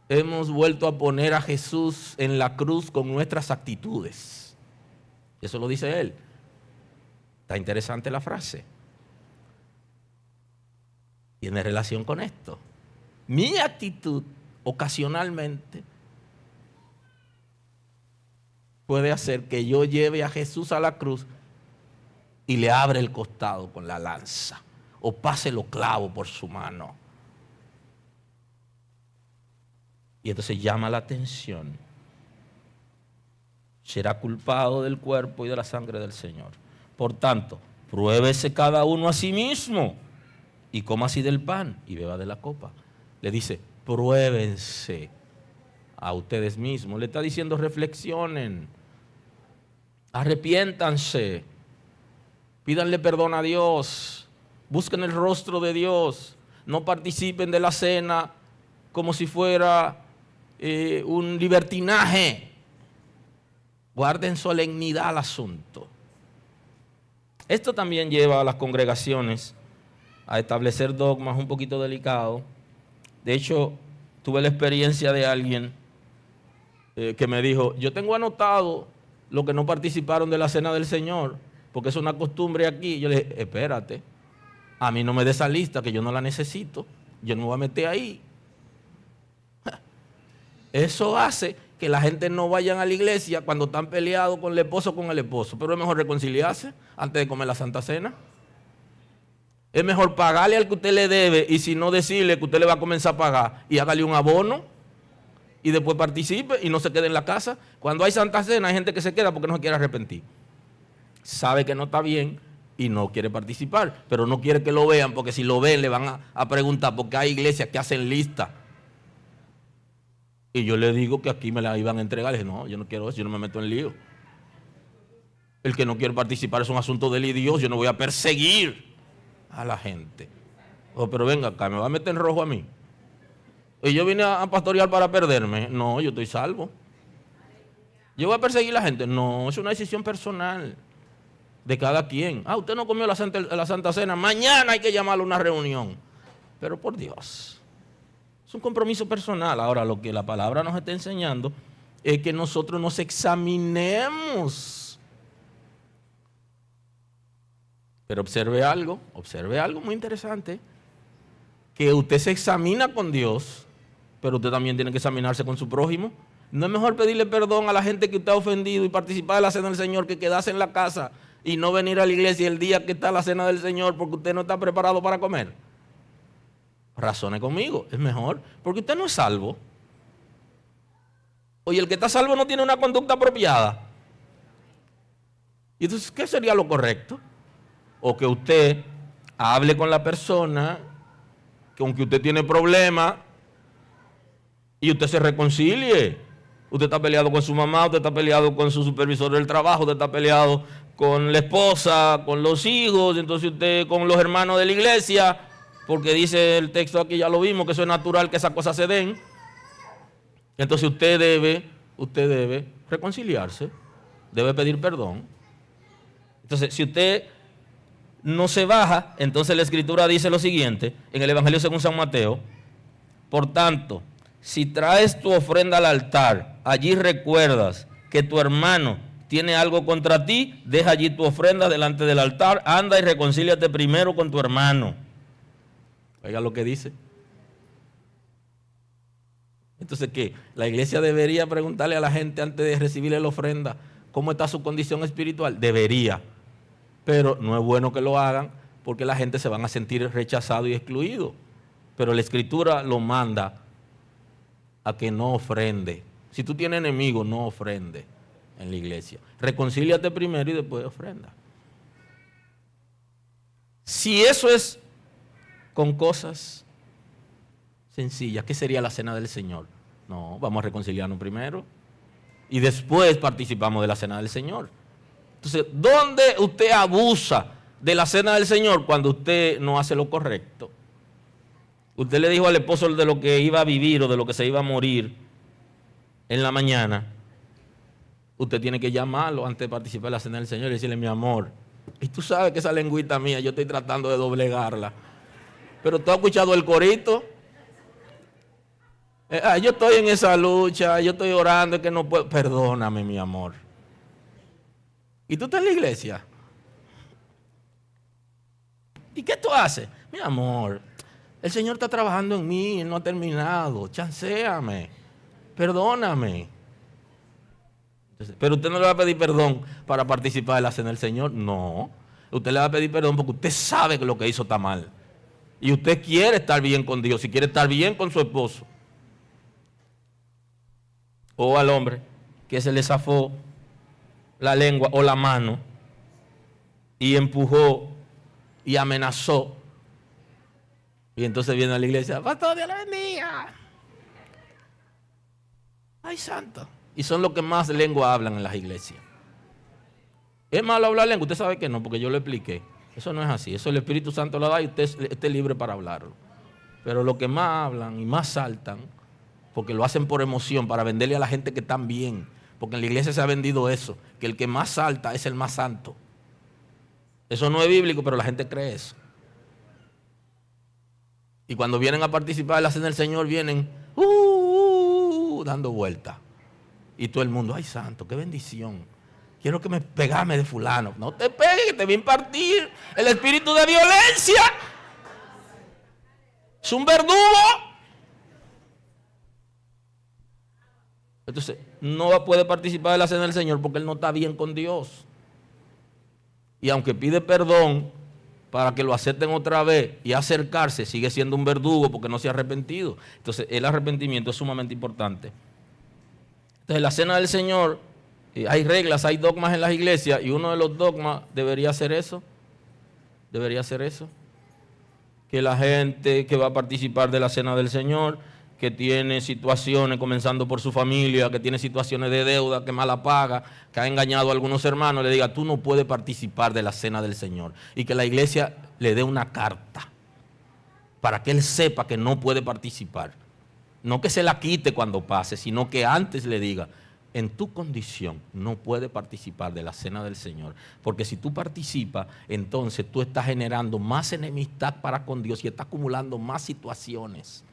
hemos vuelto a poner a Jesús en la cruz con nuestras actitudes. Eso lo dice él. Está interesante la frase. Tiene relación con esto. Mi actitud ocasionalmente puede hacer que yo lleve a Jesús a la cruz y le abra el costado con la lanza o pase los clavos por su mano. Y entonces llama la atención. Será culpado del cuerpo y de la sangre del Señor. Por tanto, pruébese cada uno a sí mismo y coma así del pan y beba de la copa. Le dice, pruébense a ustedes mismos. Le está diciendo, reflexionen, arrepiéntanse, pídanle perdón a Dios, busquen el rostro de Dios, no participen de la cena como si fuera un libertinaje. Guarden solemnidad al asunto. Esto también lleva a las congregaciones a establecer dogmas un poquito delicados. De hecho, tuve la experiencia de alguien que me dijo, yo tengo anotado los que no participaron de la cena del Señor, porque es una costumbre aquí. Yo le dije, espérate, a mí no me dé esa lista, que yo no la necesito, yo no me voy a meter ahí. Eso hace que la gente no vayan a la iglesia cuando están peleados con el esposo o con el esposo. Pero es mejor reconciliarse antes de comer la Santa Cena. Es mejor pagarle al que usted le debe y si no decirle que usted le va a comenzar a pagar y hágale un abono y después participe y no se quede en la casa. Cuando hay Santa Cena hay gente que se queda porque no se quiere arrepentir. Sabe que no está bien y no quiere participar, pero no quiere que lo vean porque si lo ven le van a preguntar porque hay iglesias que hacen lista Y yo le digo que aquí me la iban a entregar. Le dije, no, yo no quiero eso, yo no me meto en lío. El que no quiere participar es un asunto de él y Dios. Yo no voy a perseguir a la gente. Oh, pero venga acá, ¿me va a meter en rojo a mí? ¿Y yo vine a pastorear para perderme? No, yo estoy salvo. ¿Yo voy a perseguir a la gente? No, es una decisión personal de cada quien. Ah, usted no comió la Santa Cena, mañana hay que llamarle a una reunión. Pero por Dios, es un compromiso personal. Ahora, lo que la palabra nos está enseñando es que nosotros nos examinemos. Pero observe algo muy interesante, que usted se examina con Dios, pero usted también tiene que examinarse con su prójimo. ¿No es mejor pedirle perdón a la gente que usted ha ofendido y participar de la cena del Señor que quedarse en la casa y no venir a la iglesia el día que está la cena del Señor porque usted no está preparado para comer? Razone conmigo, es mejor, porque usted no es salvo. Oye, el que está salvo no tiene una conducta apropiada. ¿Y entonces qué sería lo correcto? O que usted hable con la persona con que usted tiene problemas y usted se reconcilie. Usted está peleado con su mamá, usted está peleado con su supervisor del trabajo, usted está peleado con la esposa, con los hijos, entonces usted con los hermanos de la iglesia, porque dice el texto aquí, ya lo vimos, que eso es natural que esas cosas se den. Entonces usted debe reconciliarse, debe pedir perdón. Entonces, si usted no se baja, entonces la Escritura dice lo siguiente, en el Evangelio según San Mateo: por tanto, si traes tu ofrenda al altar, allí recuerdas que tu hermano tiene algo contra ti, deja allí tu ofrenda delante del altar, anda y reconcíliate primero con tu hermano. Oiga lo que dice. Entonces, ¿qué? La iglesia debería preguntarle a la gente antes de recibirle la ofrenda cómo está su condición espiritual. Debería. Pero no es bueno que lo hagan porque la gente se van a sentir rechazado y excluido. Pero la Escritura lo manda a que no ofrende. Si tú tienes enemigos, no ofrende en la iglesia. Reconcíliate primero y después ofrenda. Si eso es con cosas sencillas, ¿qué sería la cena del Señor? No, vamos a reconciliarnos primero y después participamos de la cena del Señor. Entonces, ¿dónde usted abusa de la cena del Señor? Cuando usted no hace lo correcto. Usted le dijo al esposo de lo que iba a vivir o de lo que se iba a morir en la mañana. Usted tiene que llamarlo antes de participar de la cena del Señor y decirle: mi amor, y tú sabes que esa lengüita mía yo estoy tratando de doblegarla, pero tú has escuchado el corito. Yo estoy en esa lucha, yo estoy orando, es que no puedo. Perdóname, mi amor. ¿Y tú estás en la iglesia? ¿Y qué tú haces? Mi amor, el Señor está trabajando en mí, Él no ha terminado. Chancéame, perdóname. Entonces, pero usted no le va a pedir perdón para participar de la cena del Señor. No, usted le va a pedir perdón porque usted sabe que lo que hizo está mal. Y usted quiere estar bien con Dios y quiere estar bien con su esposo. O al hombre que se le zafó la lengua o la mano y empujó y amenazó. Y entonces viene a la iglesia: pastor, Dios le bendiga. Ay, santo. Y son los que más lengua hablan en las iglesias. ¿Es malo hablar lengua? Usted sabe que no, porque yo lo expliqué. Eso no es así. Eso el Espíritu Santo lo da y usted esté libre para hablarlo. Pero los que más hablan y más saltan, porque lo hacen por emoción, para venderle a la gente que están bien. Porque en la iglesia se ha vendido eso, que el que más salta es el más santo. Eso no es bíblico, pero la gente cree eso. Y cuando vienen a participar de la cena del Señor, vienen dando vueltas. Y todo el mundo: ay, santo, qué bendición. Quiero que me pegame de fulano. No te pegues, que te voy a impartir el espíritu de violencia. Es un verdugo. Entonces, no puede participar de la cena del Señor porque él no está bien con Dios. Y aunque pide perdón para que lo acepten otra vez y acercarse, sigue siendo un verdugo porque no se ha arrepentido. Entonces, el arrepentimiento es sumamente importante. Entonces, la cena del Señor, hay reglas, hay dogmas en las iglesias, y uno de los dogmas debería ser eso. Que la gente que va a participar de la cena del Señor, que tiene situaciones, comenzando por su familia, que tiene situaciones de deuda, que mala paga, que ha engañado a algunos hermanos, le diga, tú no puedes participar de la cena del Señor. Y que la iglesia le dé una carta para que él sepa que no puede participar. No que se la quite cuando pase, sino que antes le diga, en tu condición no puedes participar de la cena del Señor. Porque si tú participas, entonces tú estás generando más enemistad para con Dios y estás acumulando más situaciones.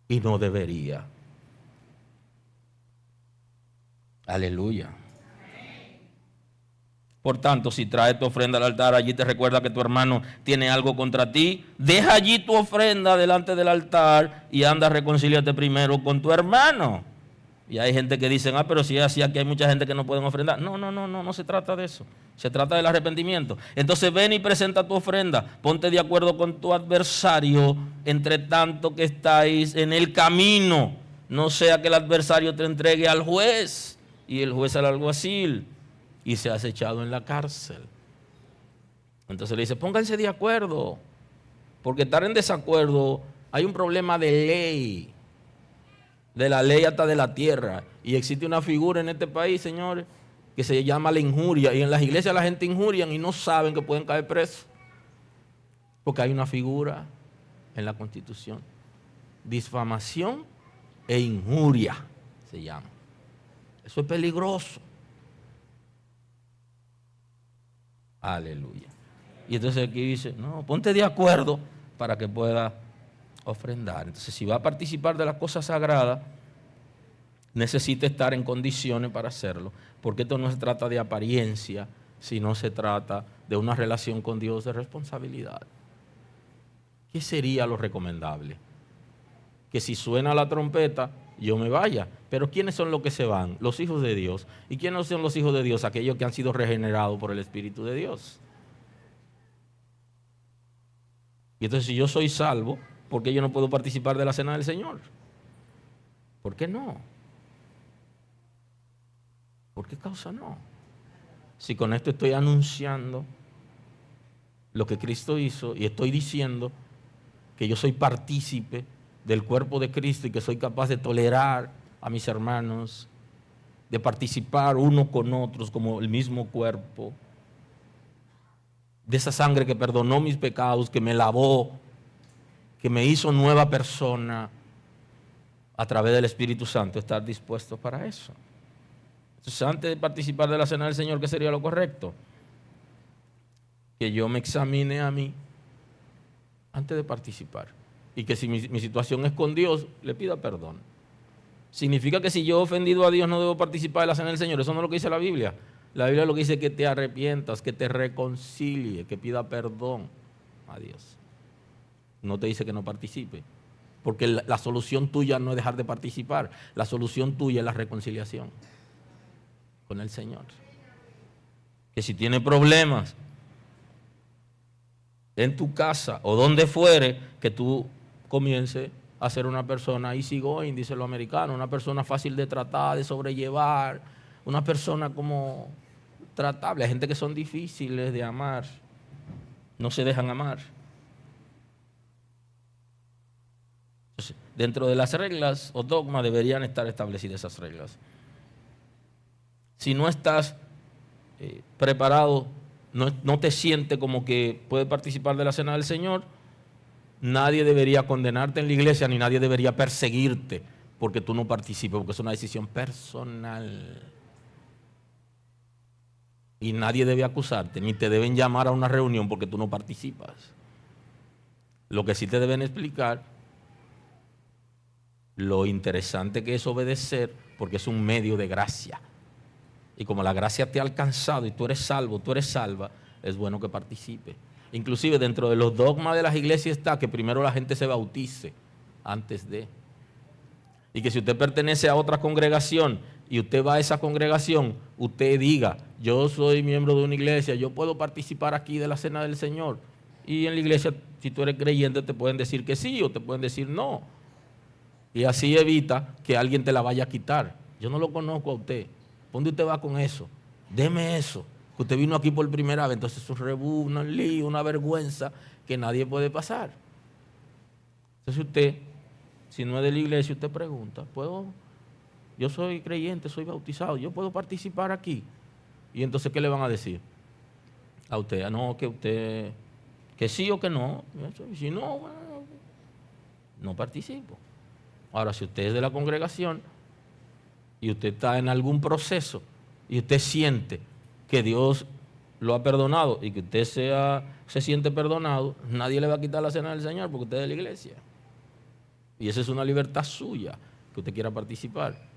Y no debería. Aleluya. Por tanto, si traes tu ofrenda al altar, allí te recuerda que tu hermano tiene algo contra ti, deja allí tu ofrenda delante del altar y anda, reconcíliate primero con tu hermano. Y hay gente que dice, pero si es así, aquí hay mucha gente que no pueden ofrendar. No se trata de eso. Se trata del arrepentimiento. Entonces ven y presenta tu ofrenda. Ponte de acuerdo con tu adversario, entre tanto que estáis en el camino. No sea que el adversario te entregue al juez y el juez al alguacil y seas echado en la cárcel. Entonces le dice, pónganse de acuerdo, porque estar en desacuerdo, hay un problema de ley, de la ley hasta de la tierra. Y existe una figura en este país, señores, que se llama la injuria. Y en las iglesias la gente injurian y no saben que pueden caer presos. Porque hay una figura en la Constitución. Difamación e injuria se llama. Eso es peligroso. Aleluya. Y entonces aquí dice, no, ponte de acuerdo para que pueda ofrendar. Entonces, si va a participar de las cosas sagradas, necesita estar en condiciones para hacerlo, porque esto no se trata de apariencia, sino se trata de una relación con Dios de responsabilidad. ¿Qué sería lo recomendable? Que si suena la trompeta, yo me vaya. Pero ¿quiénes son los que se van? Los hijos de Dios. ¿Y quiénes son los hijos de Dios? Aquellos que han sido regenerados por el Espíritu de Dios. Y entonces, si yo soy salvo, ¿por qué yo no puedo participar de la cena del Señor? ¿Por qué no? ¿Por qué causa no? Si con esto estoy anunciando lo que Cristo hizo y estoy diciendo que yo soy partícipe del cuerpo de Cristo y que soy capaz de tolerar a mis hermanos, de participar unos con otros como el mismo cuerpo, de esa sangre que perdonó mis pecados, que me lavó, que me hizo nueva persona a través del Espíritu Santo, estar dispuesto para eso. Entonces, antes de participar de la cena del Señor, ¿qué sería lo correcto? Que yo me examine a mí antes de participar. Y que si mi situación es con Dios, le pida perdón. ¿Significa que si yo he ofendido a Dios no debo participar de la cena del Señor? Eso no es lo que dice la Biblia. La Biblia lo que dice es que te arrepientas, que te reconcilie, que pida perdón a Dios. No te dice que no participe. Porque la solución tuya no es dejar de participar. La solución tuya es la reconciliación con el Señor. Que si tiene problemas en tu casa o donde fuere, que tú comience a ser una persona easygoing, dice lo americano, una persona fácil de tratar, de sobrellevar, una persona como tratable. Hay gente que son difíciles de amar, no se dejan amar. Entonces, dentro de las reglas o dogmas deberían estar establecidas esas reglas. Si no estás preparado, no te sientes como que puedes participar de la cena del Señor, nadie debería condenarte en la iglesia, ni nadie debería perseguirte porque tú no participes, porque es una decisión personal. Y nadie debe acusarte, ni te deben llamar a una reunión porque tú no participas. Lo que sí te deben explicar, lo interesante que es obedecer, porque es un medio de gracia. Y como la gracia te ha alcanzado y tú eres salvo, tú eres salva, es bueno que participe. Inclusive dentro de los dogmas de las iglesias está que primero la gente se bautice antes de. Y que si usted pertenece a otra congregación y usted va a esa congregación, usted diga, yo soy miembro de una iglesia, yo puedo participar aquí de la cena del Señor. Y en la iglesia, si tú eres creyente, te pueden decir que sí o te pueden decir no. Y así evita que alguien te la vaya a quitar. Yo no lo conozco a usted. ¿Dónde usted va con eso? Deme eso. Que usted vino aquí por primera vez. Entonces es un rebú, un lío, una vergüenza que nadie puede pasar. Entonces usted, si no es de la iglesia, usted pregunta, yo soy creyente, soy bautizado, yo puedo participar aquí. Y entonces, ¿qué le van a decir a usted? No, que sí o que no. Y si no, bueno, no participo. Ahora, si usted es de la congregación y usted está en algún proceso y usted siente que Dios lo ha perdonado y que usted se siente perdonado, nadie le va a quitar la cena del Señor porque usted es de la iglesia. Y esa es una libertad suya, que usted quiera participar.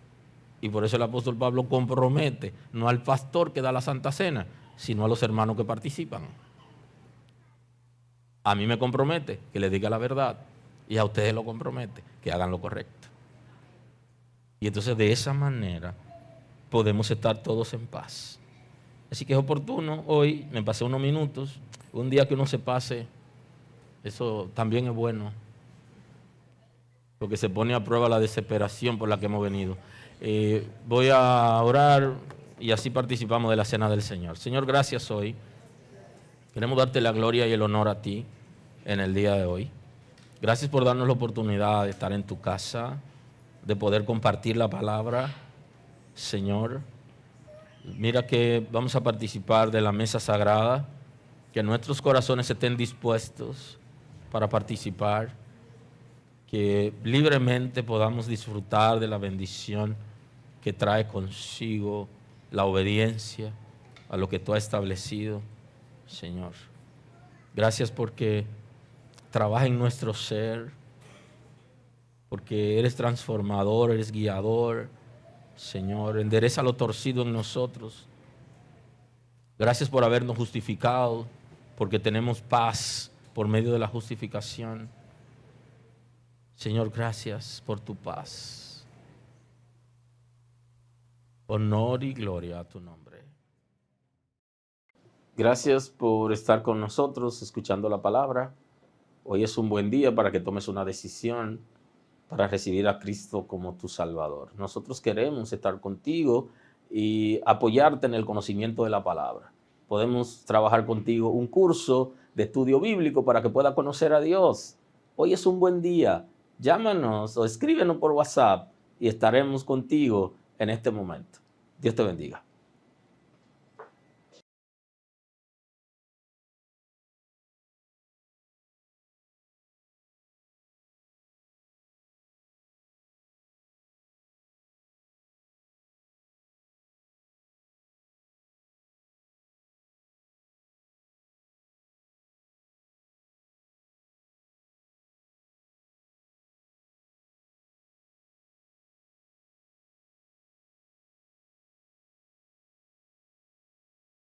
Y por eso el apóstol Pablo compromete no al pastor que da la Santa Cena, sino a los hermanos que participan. A mí me compromete que le diga la verdad y a ustedes lo compromete que hagan lo correcto. Y entonces de esa manera podemos estar todos en paz. Así que es oportuno, hoy me pasé unos minutos, un día que uno se pase, eso también es bueno, porque se pone a prueba la desesperación por la que hemos venido. Voy a orar y así participamos de la cena del Señor. Señor, gracias hoy. Queremos darte la gloria y el honor a ti en el día de hoy. Gracias por darnos la oportunidad de estar en tu casa, de poder compartir la palabra. Señor, mira que vamos a participar de la mesa sagrada, que nuestros corazones estén dispuestos para participar, que libremente podamos disfrutar de la bendición que trae consigo la obediencia a lo que tú has establecido, Señor. Gracias porque trabaja en nuestro ser, porque eres transformador, eres guiador, Señor. Endereza lo torcido en nosotros. Gracias por habernos justificado, porque tenemos paz por medio de la justificación. Señor, gracias por tu paz. Honor y gloria a tu nombre. Gracias por estar con nosotros escuchando la palabra. Hoy es un buen día para que tomes una decisión para recibir a Cristo como tu Salvador. Nosotros queremos estar contigo y apoyarte en el conocimiento de la palabra. Podemos trabajar contigo un curso de estudio bíblico para que puedas conocer a Dios. Hoy es un buen día. Llámanos o escríbenos por WhatsApp y estaremos contigo en este momento. Dios te bendiga.